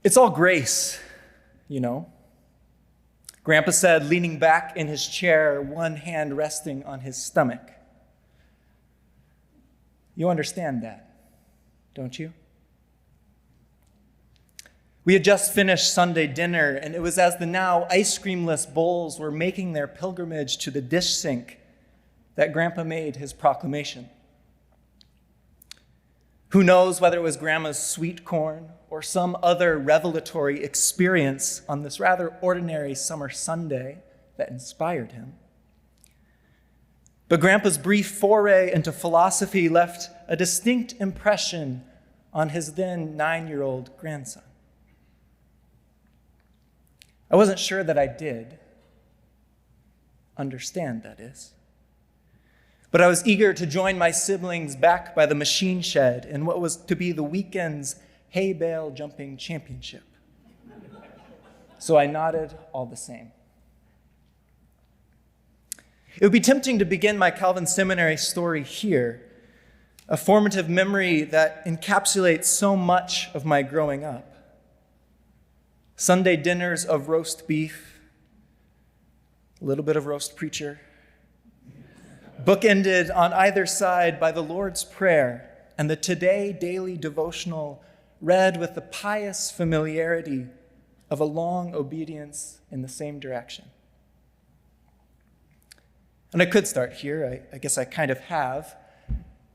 It's all grace, you know. Grandpa said, leaning back in his chair, one hand resting on his stomach. You understand that, don't you? We had just finished Sunday dinner, and it was as the now ice creamless bowls were making their pilgrimage to the dish sink that Grandpa made his proclamation. Who knows whether it was Grandma's sweet corn or some other revelatory experience on this rather ordinary summer Sunday that inspired him. But Grandpa's brief foray into philosophy left a distinct impression on his then 9-year-old grandson. I wasn't sure that I did understand, that is. But I was eager to join my siblings back by the machine shed in what was to be the weekend's hay bale jumping championship. So I nodded all the same. It would be tempting to begin my Calvin Seminary story here, a formative memory that encapsulates so much of my growing up. Sunday dinners of roast beef, a little bit of roast preacher, bookended on either side by the Lord's Prayer and the Today daily devotional read with the pious familiarity of a long obedience in the same direction. And I could start here. I guess I kind of have.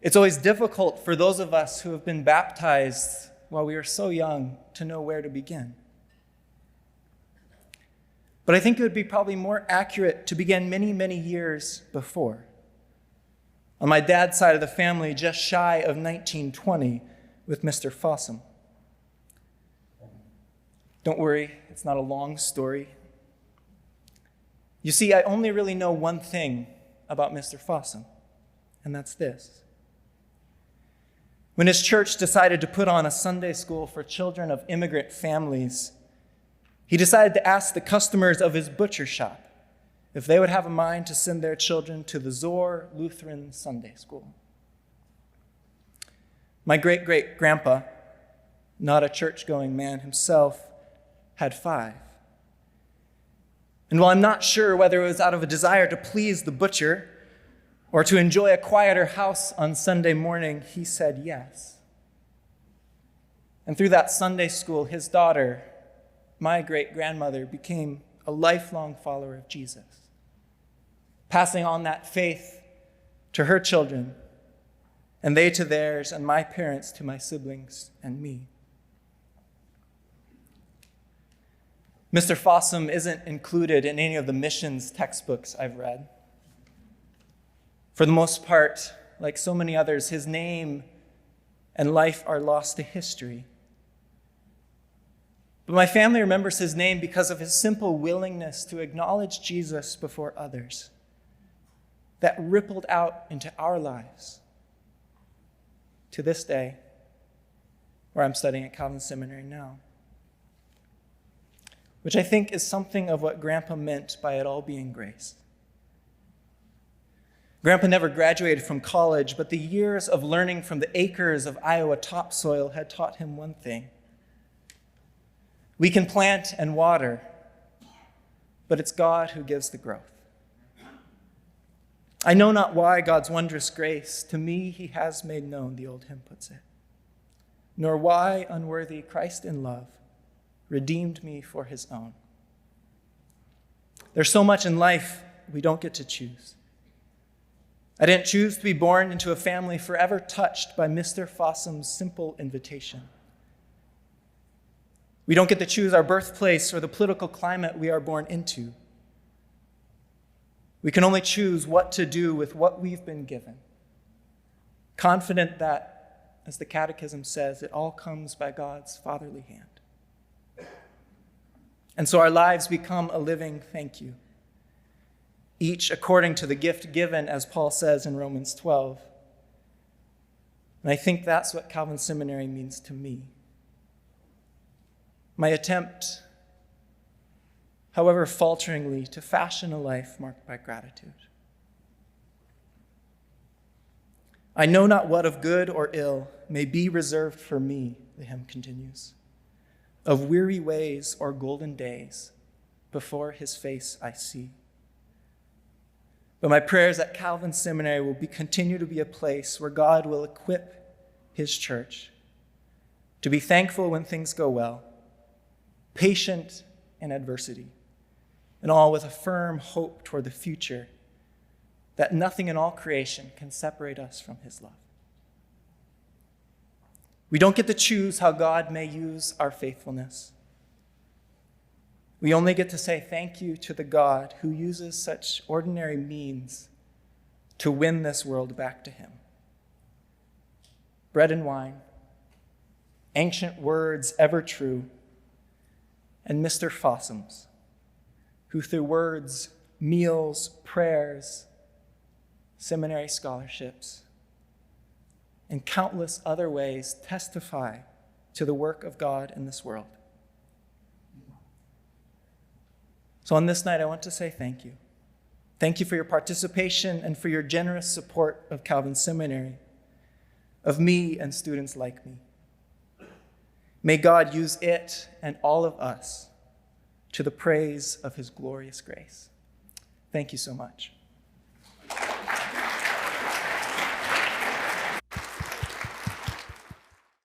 It's always difficult for those of us who have been baptized while we are so young to know where to begin. But I think it would be probably more accurate to begin many, many years before. On my dad's side of the family, just shy of 1920, with Mr. Fossum. Don't worry, it's not a long story. You see, I only really know one thing about Mr. Fossum, and that's this. When his church decided to put on a Sunday school for children of immigrant families, he decided to ask the customers of his butcher shop if they would have a mind to send their children to the Zor Lutheran Sunday School. My great-great-grandpa, not a church-going man himself, had 5. And while I'm not sure whether it was out of a desire to please the butcher or to enjoy a quieter house on Sunday morning, he said yes. And through that Sunday school, his daughter, my great-grandmother, became a lifelong follower of Jesus, passing on that faith to her children, and they to theirs, and my parents to my siblings and me. Mr. Fossum isn't included in any of the missions textbooks I've read. For the most part, like so many others, his name and life are lost to history. But my family remembers his name because of his simple willingness to acknowledge Jesus before others that rippled out into our lives to this day, where I'm studying at Calvin Seminary now, which I think is something of what Grandpa meant by it all being grace. Grandpa never graduated from college, but the years of learning from the acres of Iowa topsoil had taught him one thing. We can plant and water, but it's God who gives the growth. I know not why God's wondrous grace to me he has made known, the old hymn puts it, nor why unworthy Christ in love redeemed me for his own. There's so much in life we don't get to choose. I didn't choose to be born into a family forever touched by Mr. Fossum's simple invitation. We don't get to choose our birthplace or the political climate we are born into. We can only choose what to do with what we've been given, confident that, as the Catechism says, it all comes by God's fatherly hand. And so our lives become a living thank you, each according to the gift given, as Paul says in Romans 12. And I think that's what Calvin Seminary means to me. My attempt, however falteringly, to fashion a life marked by gratitude. I know not what of good or ill may be reserved for me, the hymn continues. of weary ways or golden days, before his face I see. But my prayers at Calvin Seminary will continue to be a place where God will equip his church to be thankful when things go well, patient in adversity, and all with a firm hope toward the future, that nothing in all creation can separate us from his love. We don't get to choose how God may use our faithfulness. We only get to say thank you to the God who uses such ordinary means to win this world back to him. Bread and wine, ancient words ever true, and Mr. Fossums, who through words, meals, prayers, seminary scholarships, and countless other ways testify to the work of God in this world. So on this night, I want to say thank you. Thank you for your participation and for your generous support of Calvin Seminary, of me and students like me. May God use it and all of us to the praise of his glorious grace. Thank you so much.